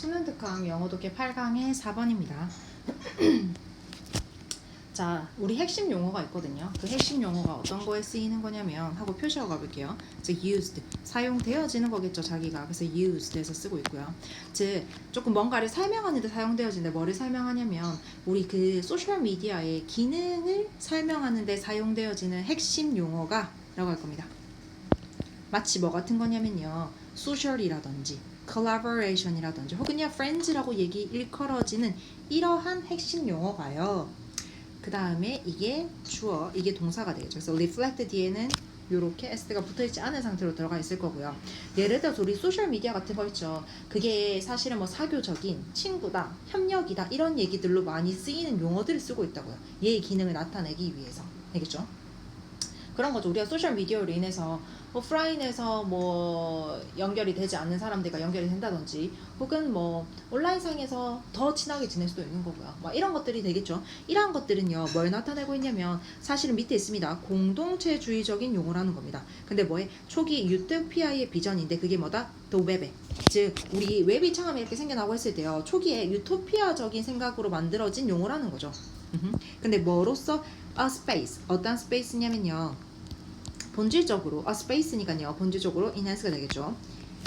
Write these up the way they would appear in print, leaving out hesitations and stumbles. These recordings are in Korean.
수능 특강 영어 독해 8강의 4번입니다. 자, 우리 핵심 용어가 있거든요. 그 핵심 용어가 어떤 거에 쓰이는 거냐면 하고 표시하고 가볼게요. 즉 used, 사용되어지는 거겠죠, 자기가. 그래서 used에서 쓰고 있고요. 즉 조금 뭔가를 설명하는 데 사용되어지는데 뭐를 설명하냐면 우리 그 소셜 미디어의 기능을 설명하는 데 사용되어지는 핵심 용어가 라고 할 겁니다. 마치 뭐 같은 거냐면요, social이라든지 collaboration이라든지 혹은요 friends라고 얘기 일컬어지는 이러한 핵심 용어가요. 그 다음에 이게 주어, 이게 동사가 되겠죠. 그래서 reflect 뒤에는 이렇게 s가 붙어있지 않은 상태로 들어가 있을 거고요. 예를 들어서 우리 소셜미디어 같은 거 있죠. 그게 사실은 뭐 사교적인, 친구다, 협력이다 이런 얘기들로 많이 쓰이는 용어들을 쓰고 있다고요. 얘의 기능을 나타내기 위해서. 알겠죠? 그런 거죠. 우리가 소셜 미디어로 인해서 오프라인에서 뭐 연결이 되지 않는 사람들과 연결이 된다든지 혹은 뭐 온라인상에서 더 친하게 지낼 수도 있는 거고요. 뭐 이런 것들이 되겠죠. 이러한 것들은요, 뭘 나타내고 있냐면 사실은 밑에 있습니다. 공동체주의적인 용어라는 겁니다. 근데 뭐에 초기 유토피아의 비전인데 그게 뭐다? 더 웹에. 즉 우리 웹이 처음에 이렇게 생겨나고 했을 때요, 초기에 유토피아적인 생각으로 만들어진 용어라는 거죠. 근데 뭐로써 a space, 어떤 스페이스냐면요, 본질적으로 스페이스니까요, 본질적으로 enhance가 되겠죠.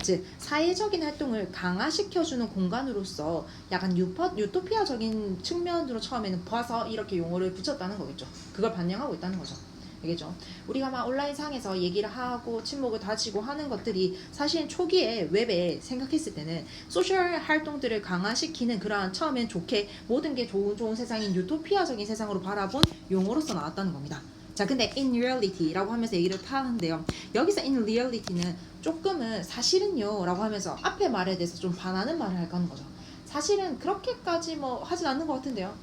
즉 사회적인 활동을 강화시켜주는 공간으로서 약간 유토피아적인 측면으로 처음에는 봐서 이렇게 용어를 붙였다는 거겠죠. 그걸 반영하고 있다는 거죠. 알겠죠? 우리가 막 온라인 상에서 얘기를 하고 친목을 다지고 하는 것들이 사실 초기에 웹에 생각했을 때는 소셜 활동들을 강화시키는 그러한 처음엔 좋게 모든 게 좋은 세상인 유토피아적인 세상으로 바라본 용어로서 나왔다는 겁니다. 자, 근데 in reality라고 하면서 얘기를 하는데요. 여기서 in reality는 조금은 사실은요 라고 하면서 앞에 말에 대해서 좀 반하는 말을 할까 하는 거죠. 사실은 그렇게까지 뭐 하진 않는 것 같은데요.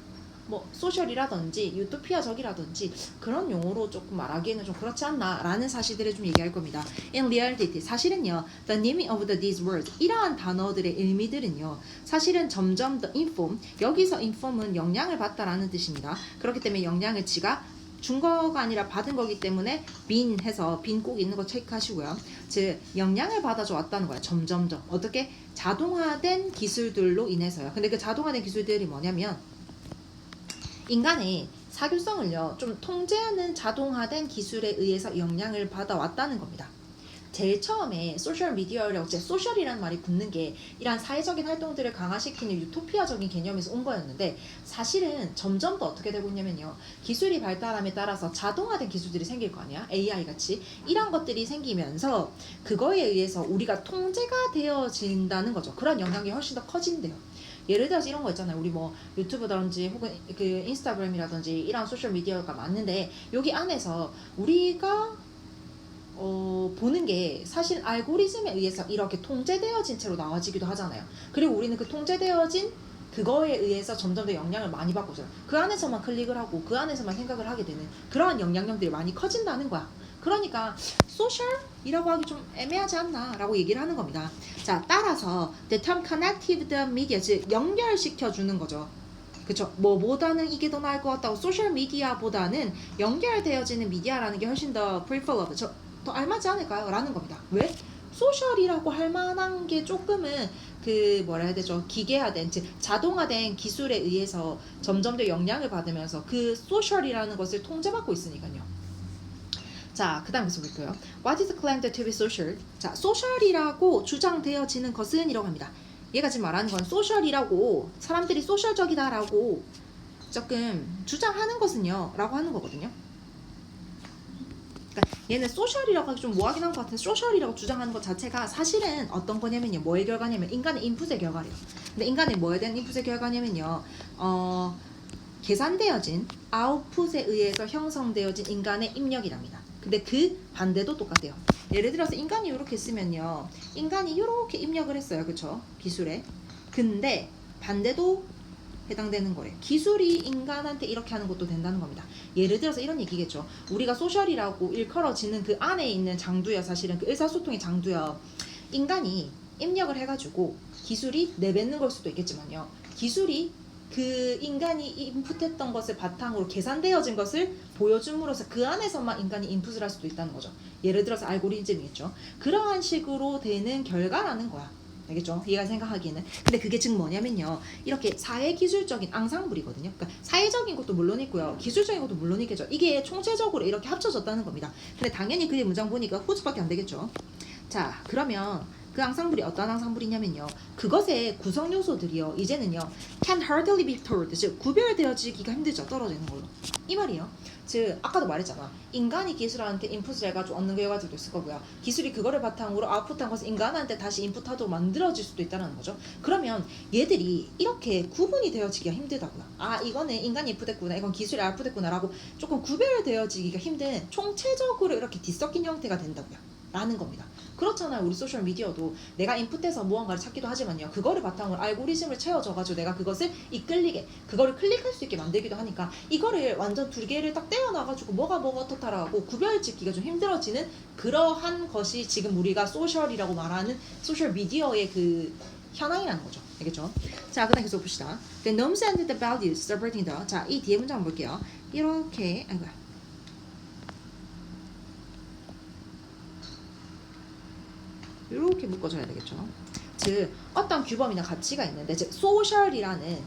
뭐 소셜이라든지 유토피아적이라든지 그런 용어로 조금 말하기에는 좀 그렇지 않나 라는 사실들을 좀 얘기할 겁니다. In reality, 사실은요, the meaning of these words, 이러한 단어들의 의미들은요, 사실은 점점 더 inform, 여기서 inform은 영향을 받다라는 뜻입니다. 그렇기 때문에 영향을 지가 준 거가 아니라 받은 거기 때문에 빈 해서 빈 꼭 있는 거 체크하시고요. 즉 영향을 받아줘 왔다는 거야. 점점점 어떻게 자동화된 기술들로 인해서요. 근데 그 자동화된 기술들이 뭐냐면 인간의 사교성을요 좀 통제하는 자동화된 기술에 의해서 영향을 받아왔다는 겁니다. 제일 처음에 소셜미디어라고 소셜이라는 말이 붙는 게 이러한 사회적인 활동들을 강화시키는 유토피아적인 개념에서 온 거였는데 사실은 점점 더 어떻게 되고 있냐면요, 기술이 발달함에 따라서 자동화된 기술들이 생길 거 아니야. AI 같이 이런 것들이 생기면서 그거에 의해서 우리가 통제가 되어진다는 거죠. 그런 영향이 훨씬 더 커진대요. 예를 들어서 이런 거 있잖아요. 우리 뭐 유튜브라든지 혹은 그 인스타그램이라든지 이런 소셜 미디어가 많은데 여기 안에서 우리가 보는 게 사실 알고리즘에 의해서 이렇게 통제되어진 채로 나와지기도 하잖아요. 그리고 우리는 그 통제되어진 그거에 의해서 점점 더 영향을 많이 받고 있어요. 그 안에서만 클릭을 하고 그 안에서만 생각을 하게 되는 그러한 영향력들이 많이 커진다는 거야. 그러니까 소셜이라고 하기 좀 애매하지 않나 라고 얘기를 하는 겁니다. 자, 따라서 the term connective media, 즉 연결시켜주는 거죠. 그쵸? 뭐보다는 이게 더 나을 것 같다고, 소셜 미디어보다는 연결되어지는 미디어라는 게 훨씬 더 preferable, 더 알맞지 않을까요? 라는 겁니다. 왜? 소셜이라고 할 만한 게 조금은 그 뭐라 해야 되죠? 기계화된, 즉 자동화된 기술에 의해서 점점 더 영향을 받으면서 그 소셜이라는 것을 통제받고 있으니까요. 자, 그 다음 계속 볼게요. What is claimed to be social? 자, 소셜이라고 주장되어지는 것은 이라고 합니다. 얘가 지금 말하는 건 소셜이라고, 사람들이 소셜적이다라고 조금 주장하는 것은요 라고 하는 거거든요. 그러니까 얘는 소셜이라고 하기 좀 뭐하긴 한 것 같은데, 소셜이라고 주장하는 것 자체가 사실은 어떤 거냐면요, 뭐의 결과냐면 인간의 인풋의 결과래요. 근데 인간의 뭐에 대한 인풋의 결과냐면요, 계산되어진 아웃풋에 의해서 형성되어진 인간의 입력이랍니다. 근데 그 반대도 똑같대요. 예를 들어서 인간이 이렇게 쓰면요, 인간이 이렇게 입력을 했어요, 그쵸? 기술에. 근데 반대도 해당되는 거래. 기술이 인간한테 이렇게 하는 것도 된다는 겁니다. 예를 들어서 이런 얘기겠죠. 우리가 소셜이라고 일컬어지는 그 안에 있는 장두여, 사실은 그 의사소통의 장두여, 인간이 입력을 해가지고 기술이 내뱉는 걸 수도 있겠지만요, 기술이 그 인간이 인풋했던 것을 바탕으로 계산되어진 것을 보여줌으로써 그 안에서만 인간이 인풋을 할 수도 있다는 거죠. 예를 들어서 알고리즘이겠죠. 그러한 식으로 되는 결과라는 거야. 알겠죠? 얘가 생각하기에는. 근데 그게 즉 뭐냐면요. 이렇게 사회기술적인 앙상블이거든요. 그러니까 사회적인 것도 물론 있고요. 기술적인 것도 물론 있겠죠. 이게 총체적으로 이렇게 합쳐졌다는 겁니다. 근데 당연히 그게 문장 보니까 후즈밖에 안 되겠죠. 자, 그러면 그 앙상블이 어떤 앙상블이냐면요. 그것의 구성 요소들이요. 이제는요. can hardly be told. 즉 구별되어지기가 힘들죠. 떨어지는 걸로. 이 말이에요. 즉 아까도 말했잖아. 인간이 기술한테 인풋을 해가지고 얻는 거 여가지고 있을 거고요. 기술이 그거를 바탕으로 아웃풋한 것을 인간한테 다시 인풋하도록 만들어질 수도 있다는 거죠. 그러면 얘들이 이렇게 구분이 되어지기가 힘들다고요. 아 이거는 인간이 인풋했구나, 이건 기술이 아웃풋했구나라고 조금 구별되어지기가 힘든 총체적으로 이렇게 뒤섞인 형태가 된다고요. 라는 겁니다. 그렇잖아요. 우리 소셜 미디어도 내가 인풋해서 무언가를 찾기도 하지만요. 그거를 바탕으로 알고리즘을 채워줘가지고 내가 그것을 이끌리게, 그거를 클릭할 수 있게 만들기도 하니까 이거를 완전 두 개를 딱 떼어놔가지고 뭐가 어떻다라고 구별짓기가 좀 힘들어지는 그러한 것이 지금 우리가 소셜이라고 말하는 소셜 미디어의 그 현황이라는 거죠. 알겠죠? 자, 그다음 계속 봅시다. The norms and the values supporting the. 자, 이 뒤에 문장 볼게요. 이렇게 이렇게 묶어줘야 되겠죠. 즉 어떤 규범이나 가치가 있는데, 즉 소셜이라는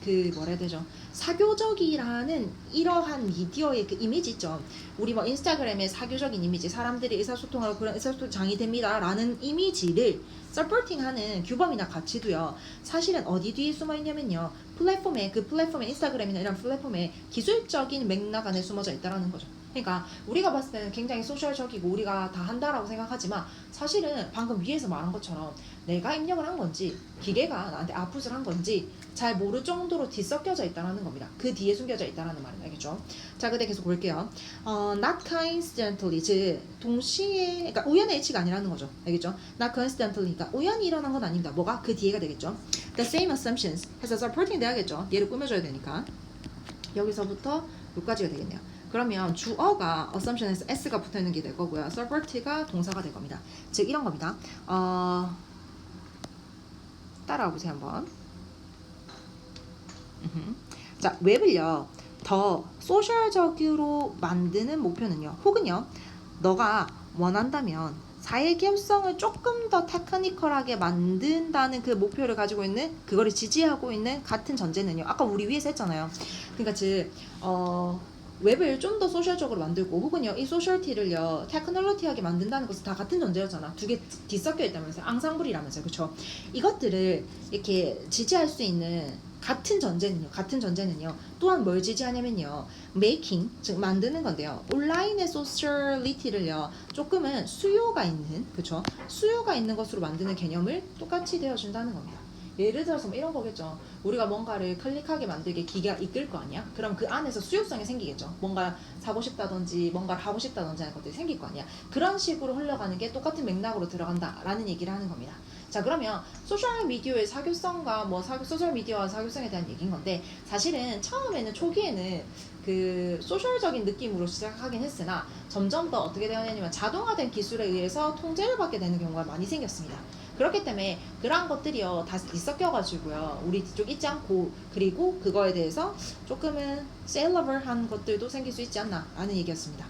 그 뭐라 해야 되죠? 사교적이라는 이러한 미디어의 그 이미지 있죠. 우리 뭐 인스타그램의 사교적인 이미지, 사람들이 의사소통하고 그런 의사소통 장이 됩니다라는 이미지를 서포팅하는 규범이나 가치도요. 사실은 어디 뒤에 숨어 있냐면요. 플랫폼에, 그 플랫폼에, 인스타그램이나 이런 플랫폼에 기술적인 맥락 안에 숨어져 있다라는 거죠. 그러니까 우리가 봤을 때는 굉장히 소셜적이고 우리가 다 한다라고 생각하지만 사실은 방금 위에서 말한 것처럼 내가 입력을 한 건지 기계가 나한테 아웃풋을 한 건지 잘 모를 정도로 뒤섞여져 있다는 겁니다. 그 뒤에 숨겨져 있다는 말은 알겠죠? 자, 그대 계속 볼게요. Not coincidentally, 즉 동시에, 그러니까 우연의 일치가 아니라는 거죠. 알겠죠? Not coincidentally, 그러니까 우연히 일어난 건 아닙니다. 뭐가? 그 뒤에가 되겠죠? The same assumptions 해서 supporting 돼야겠죠? 얘를 꾸며줘야 되니까. 여기서부터 여기까지가 되겠네요. 그러면 주어가 assumption에서 s가 붙어있는 게 될 거고요. support가 동사가 될 겁니다. 즉 이런 겁니다. 따라와 보세요 한번. 자, 웹을요 더 소셜적으로 만드는 목표는요, 혹은요 너가 원한다면 사회 기업성을 조금 더 테크니컬하게 만든다는 그 목표를 가지고 있는, 그거를 지지하고 있는 같은 전제는요, 아까 우리 위에서 했잖아요. 그러니까 즉 웹을 좀 더 소셜적으로 만들고 혹은요 이 소셜티를요 테크놀로티하게 만든다는 것은 다 같은 전제였잖아. 두 개 뒤섞여 있다면서요. 앙상블이라면서요. 그쵸? 이것들을 이렇게 지지할 수 있는 같은 전제는요 또한 뭘 지지하냐면요 making, 즉 만드는 건데요, 온라인의 소셜리티를요 조금은 수요가 있는, 그쵸? 수요가 있는 것으로 만드는 개념을 똑같이 되어준다는 겁니다. 예를 들어서 뭐 이런 거겠죠. 우리가 뭔가를 클릭하게 만들게 기계가 이끌 거 아니야? 그럼 그 안에서 수요성이 생기겠죠. 뭔가 사고 싶다든지 뭔가를 하고 싶다든지 하는 것들이 생길 거 아니야. 그런 식으로 흘러가는 게 똑같은 맥락으로 들어간다라는 얘기를 하는 겁니다. 자, 그러면 소셜미디어의 사교성과 뭐 소셜미디어와 사교성에 대한 얘기인 건데, 사실은 처음에는 초기에는 그 소셜적인 느낌으로 시작하긴 했으나 점점 더 어떻게 되었냐면 자동화된 기술에 의해서 통제를 받게 되는 경우가 많이 생겼습니다. 그렇기 때문에 그러한 것들이요 다 뒤섞여가지고요 우리 뒤쪽 있지 않고, 그리고 그거에 대해서 조금은 셀러블한 것들도 생길 수 있지 않나 라는 얘기였습니다.